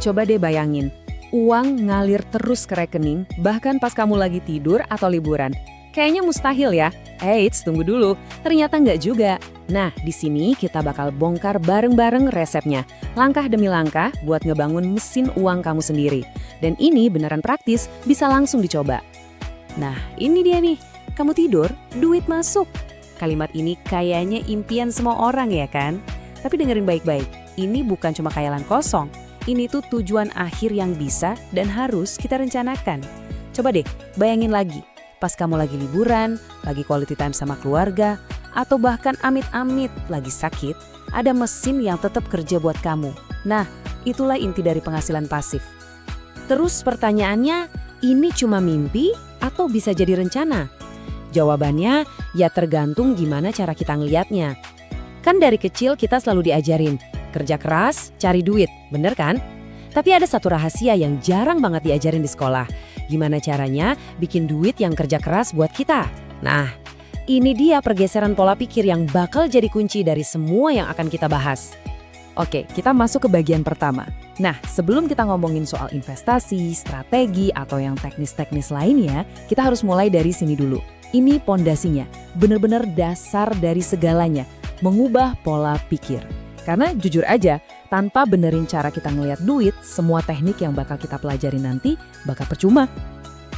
Coba deh bayangin, uang ngalir terus ke rekening, bahkan pas kamu lagi tidur atau liburan. Kayaknya mustahil ya. Eits, tunggu dulu. Ternyata nggak juga. Nah, di sini kita bakal bongkar bareng-bareng resepnya. Langkah demi langkah buat ngebangun mesin uang kamu sendiri. Dan ini beneran praktis, bisa langsung dicoba. Nah, ini dia nih. Kamu tidur, duit masuk. Kalimat ini kayaknya impian semua orang ya kan? Tapi dengerin baik-baik, ini bukan cuma khayalan kosong. Ini tuh tujuan akhir yang bisa dan harus kita rencanakan. Coba deh, bayangin lagi. Pas kamu lagi liburan, lagi quality time sama keluarga, atau bahkan amit-amit lagi sakit, ada mesin yang tetap kerja buat kamu. Nah, itulah inti dari penghasilan pasif. Terus pertanyaannya, ini cuma mimpi atau bisa jadi rencana? Jawabannya, ya tergantung gimana cara kita ngelihatnya. Kan dari kecil kita selalu diajarin, kerja keras, cari duit, bener kan? Tapi ada satu rahasia yang jarang banget diajarin di sekolah. Gimana caranya bikin duit yang kerja keras buat kita? Nah, ini dia pergeseran pola pikir yang bakal jadi kunci dari semua yang akan kita bahas. Oke, kita masuk ke bagian pertama. Nah, sebelum kita ngomongin soal investasi, strategi, atau yang teknis-teknis lainnya, kita harus mulai dari sini dulu. Ini pondasinya, benar-benar dasar dari segalanya, mengubah pola pikir. Karena jujur aja, tanpa benerin cara kita ngelihat duit, semua teknik yang bakal kita pelajari nanti bakal percuma.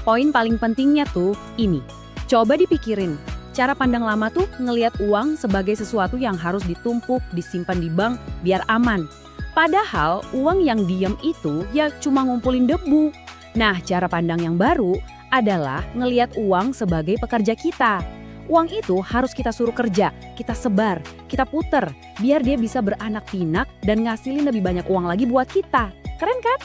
Poin paling pentingnya tuh ini. Coba dipikirin, cara pandang lama tuh ngelihat uang sebagai sesuatu yang harus ditumpuk, disimpan di bank biar aman. Padahal uang yang diam itu ya cuma ngumpulin debu. Nah, cara pandang yang baru adalah ngelihat uang sebagai pekerja kita. Uang itu harus kita suruh kerja, kita sebar, kita puter, biar dia bisa beranak pinak dan ngasilin lebih banyak uang lagi buat kita. Keren kan?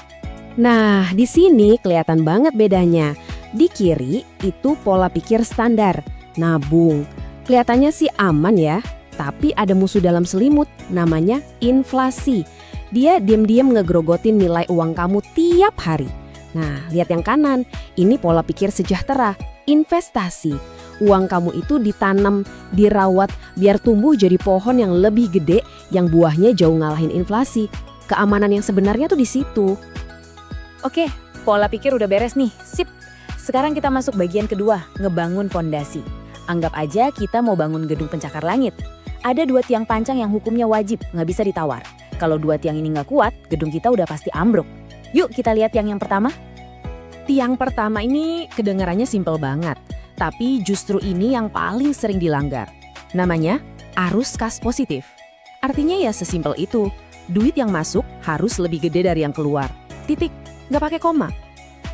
Nah, di sini kelihatan banget bedanya. Di kiri itu pola pikir standar, nabung. Kelihatannya sih aman ya, tapi ada musuh dalam selimut, namanya inflasi. Dia diam-diam ngegrogotin nilai uang kamu tiap hari. Nah, lihat yang kanan, ini pola pikir sejahtera, investasi. Uang kamu itu ditanam, dirawat, biar tumbuh jadi pohon yang lebih gede, yang buahnya jauh ngalahin inflasi. Keamanan yang sebenarnya tuh di situ. Oke, pola pikir udah beres nih, sip. Sekarang kita masuk bagian kedua, ngebangun fondasi. Anggap aja kita mau bangun gedung pencakar langit. Ada 2 tiang pancang yang hukumnya wajib, nggak bisa ditawar. Kalau 2 tiang ini nggak kuat, gedung kita udah pasti ambruk. Yuk kita lihat yang pertama. Tiang pertama ini kedengarannya simpel banget. Tapi justru ini yang paling sering dilanggar. Namanya arus kas positif. Artinya ya sesimpel itu. Duit yang masuk harus lebih gede dari yang keluar. Titik, nggak pakai koma.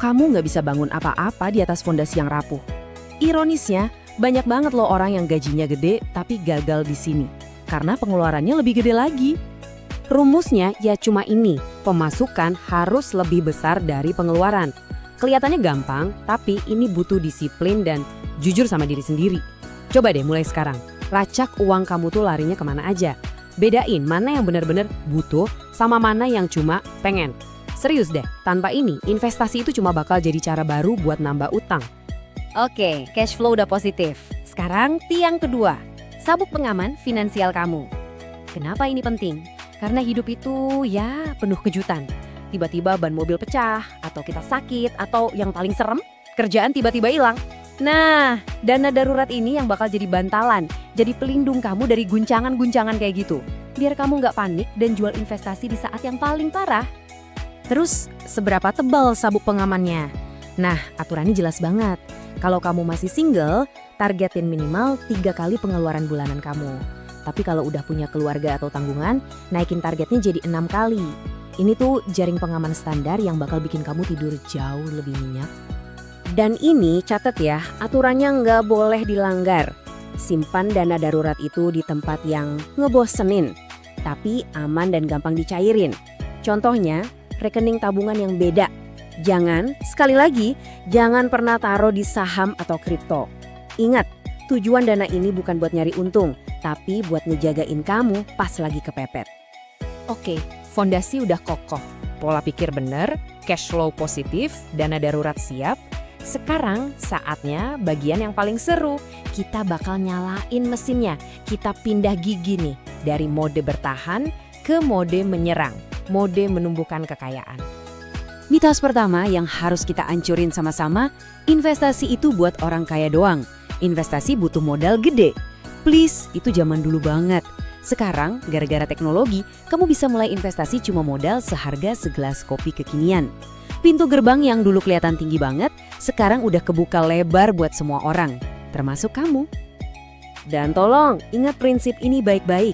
Kamu nggak bisa bangun apa-apa di atas fondasi yang rapuh. Ironisnya, banyak banget loh orang yang gajinya gede tapi gagal di sini. Karena pengeluarannya lebih gede lagi. Rumusnya ya cuma ini, pemasukan harus lebih besar dari pengeluaran. Kelihatannya gampang, tapi ini butuh disiplin dan jujur sama diri sendiri. Coba deh mulai sekarang, racak uang kamu tuh larinya kemana aja. Bedain mana yang benar-benar butuh sama mana yang cuma pengen. Serius deh, tanpa ini investasi itu cuma bakal jadi cara baru buat nambah utang. Oke, cash flow udah positif. Sekarang tiang kedua, sabuk pengaman finansial kamu. Kenapa ini penting? Karena hidup itu ya penuh kejutan. Tiba-tiba ban mobil pecah, atau kita sakit, atau yang paling serem, kerjaan tiba-tiba hilang. Nah, dana darurat ini yang bakal jadi bantalan, jadi pelindung kamu dari guncangan-guncangan kayak gitu. Biar kamu nggak panik dan jual investasi di saat yang paling parah. Terus, seberapa tebal sabuk pengamannya? Nah, aturannya jelas banget. Kalau kamu masih single, targetin minimal 3 kali pengeluaran bulanan kamu. Tapi kalau udah punya keluarga atau tanggungan, naikin targetnya jadi 6 kali. Ini tuh jaring pengaman standar yang bakal bikin kamu tidur jauh lebih nyenyak. Dan ini catat ya, aturannya nggak boleh dilanggar. Simpan dana darurat itu di tempat yang ngebosenin, tapi aman dan gampang dicairin. Contohnya, rekening tabungan yang beda. Jangan, sekali lagi, jangan pernah taruh di saham atau kripto. Ingat, tujuan dana ini bukan buat nyari untung, tapi buat ngejagain kamu pas lagi kepepet. Oke, fondasi udah kokoh, pola pikir bener, cash flow positif, dana darurat siap. Sekarang saatnya bagian yang paling seru. Kita bakal nyalain mesinnya. Kita pindah gigi nih, dari mode bertahan ke mode menyerang. mode menumbuhkan kekayaan. Mitos pertama yang harus kita ancurin sama-sama, investasi itu buat orang kaya doang. Investasi butuh modal gede. Please, itu zaman dulu banget. Sekarang, gara-gara teknologi, kamu bisa mulai investasi cuma modal seharga segelas kopi kekinian. Pintu gerbang yang dulu kelihatan tinggi banget, sekarang udah kebuka lebar buat semua orang, termasuk kamu. Dan tolong, ingat prinsip ini baik-baik.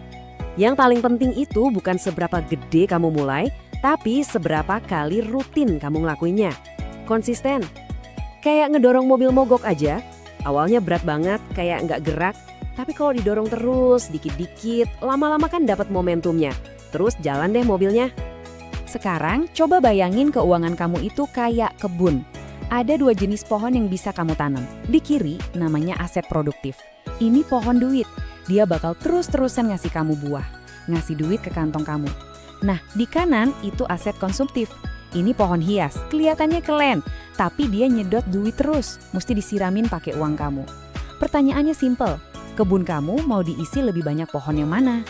Yang paling penting itu bukan seberapa gede kamu mulai, tapi seberapa kali rutin kamu ngelakuinnya. Konsisten. Kayak ngedorong mobil mogok aja. Awalnya berat banget, kayak nggak gerak. Tapi kalau didorong terus, dikit-dikit, lama-lama kan dapat momentumnya. Terus jalan deh mobilnya. Sekarang coba bayangin keuangan kamu itu kayak kebun. Ada 2 jenis pohon yang bisa kamu tanam. Di kiri namanya aset produktif. Ini pohon duit. Dia bakal terus-terusan ngasih kamu buah. Ngasih duit ke kantong kamu. Nah, di kanan itu aset konsumtif. Ini pohon hias, kelihatannya keren, tapi dia nyedot duit terus, mesti disiramin pakai uang kamu. Pertanyaannya simple, kebun kamu mau diisi lebih banyak pohon yang mana?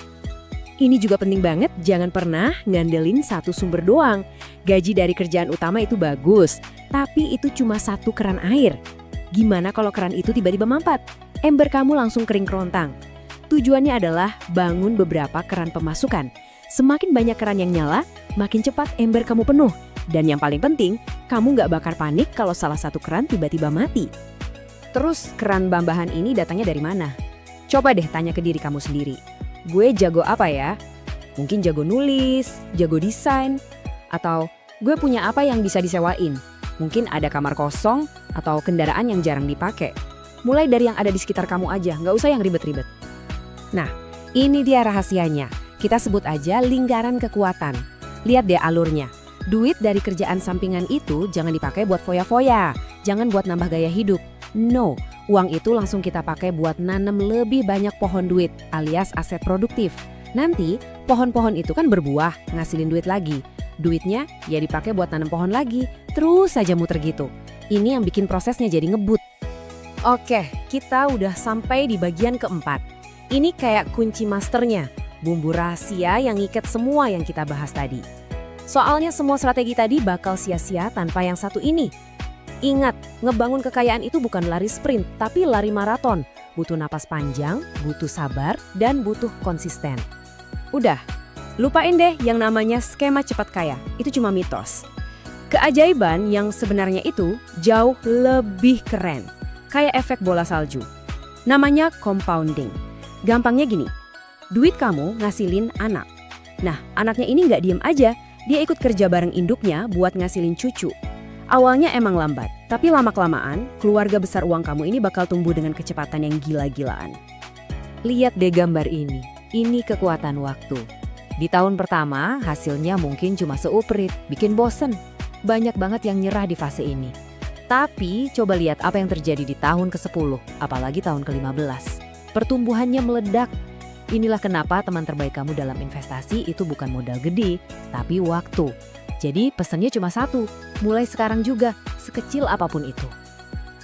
Ini juga penting banget, jangan pernah ngandelin satu sumber doang. Gaji dari kerjaan utama itu bagus, tapi itu cuma satu keran air. Gimana kalau keran itu tiba-tiba mampet? Ember kamu langsung kering kerontang. Tujuannya adalah bangun beberapa keran pemasukan. Semakin banyak keran yang nyala, makin cepat ember kamu penuh. Dan yang paling penting, kamu nggak bakal panik kalau salah satu keran tiba-tiba mati. Terus keran tambahan ini datangnya dari mana? Coba deh tanya ke diri kamu sendiri. Gue jago apa ya? Mungkin jago nulis, jago desain, atau gue punya apa yang bisa disewain? Mungkin ada kamar kosong atau kendaraan yang jarang dipakai. Mulai dari yang ada di sekitar kamu aja, nggak usah yang ribet-ribet. Nah, ini dia rahasianya. Kita sebut aja lingkaran kekuatan. Lihat deh alurnya. Duit dari kerjaan sampingan itu jangan dipakai buat foya-foya. Jangan buat nambah gaya hidup. No, uang itu langsung kita pakai buat nanam lebih banyak pohon duit alias aset produktif. Nanti pohon-pohon itu kan berbuah, ngasilin duit lagi. Duitnya ya dipakai buat nanam pohon lagi. Terus saja muter gitu. Ini yang bikin prosesnya jadi ngebut. Oke, kita udah sampai di bagian keempat. Ini kayak kunci masternya. Bumbu rahasia yang ngikat semua yang kita bahas tadi. Soalnya semua strategi tadi bakal sia-sia tanpa yang satu ini. Ingat, ngebangun kekayaan itu bukan lari sprint, tapi lari maraton. Butuh napas panjang, butuh sabar, dan butuh konsisten. Udah, lupain deh yang namanya skema cepat kaya. Itu cuma mitos. Keajaiban yang sebenarnya itu jauh lebih keren. Kayak efek bola salju. Namanya compounding. Gampangnya gini. Duit kamu ngasilin anak. Nah, anaknya ini nggak diem aja, dia ikut kerja bareng induknya buat ngasilin cucu. Awalnya emang lambat, tapi lama-kelamaan, keluarga besar uang kamu ini bakal tumbuh dengan kecepatan yang gila-gilaan. Lihat deh gambar ini kekuatan waktu. Di tahun pertama, hasilnya mungkin cuma seuprit, bikin bosen. Banyak banget yang nyerah di fase ini. Tapi, coba lihat apa yang terjadi di tahun ke-10, apalagi tahun ke-15. Pertumbuhannya meledak. Inilah kenapa teman terbaik kamu dalam investasi itu bukan modal gede, tapi waktu. Jadi pesannya cuma satu, mulai sekarang juga, sekecil apapun itu.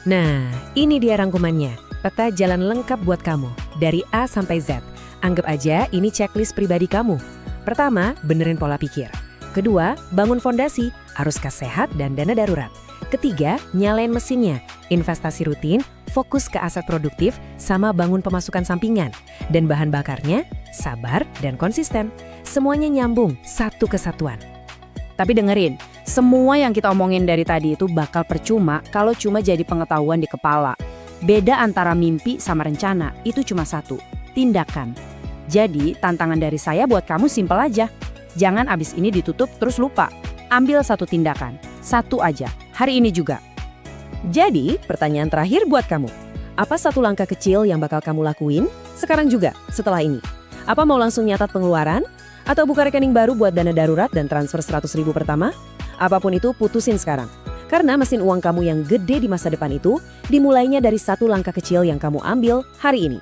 Nah, ini dia rangkumannya, peta jalan lengkap buat kamu, dari A sampai Z. Anggap aja ini checklist pribadi kamu. Pertama, benerin pola pikir. Kedua, bangun fondasi, arus kas sehat dan dana darurat. Ketiga, nyalain mesinnya, investasi rutin, fokus ke aset produktif, sama bangun pemasukan sampingan. Dan bahan bakarnya, sabar dan konsisten. Semuanya nyambung, satu kesatuan. Tapi dengerin, semua yang kita omongin dari tadi itu bakal percuma kalau cuma jadi pengetahuan di kepala. Beda antara mimpi sama rencana, itu cuma satu, tindakan. Jadi, tantangan dari saya buat kamu simpel aja. Jangan abis ini ditutup terus lupa. Ambil satu tindakan, satu aja, hari ini juga. Jadi, pertanyaan terakhir buat kamu. Apa satu langkah kecil yang bakal kamu lakuin sekarang juga setelah ini? Apa mau langsung nyatat pengeluaran? Atau buka rekening baru buat dana darurat dan transfer 100.000 pertama? Apapun itu, putusin sekarang. Karena mesin uang kamu yang gede di masa depan itu dimulainya dari satu langkah kecil yang kamu ambil hari ini.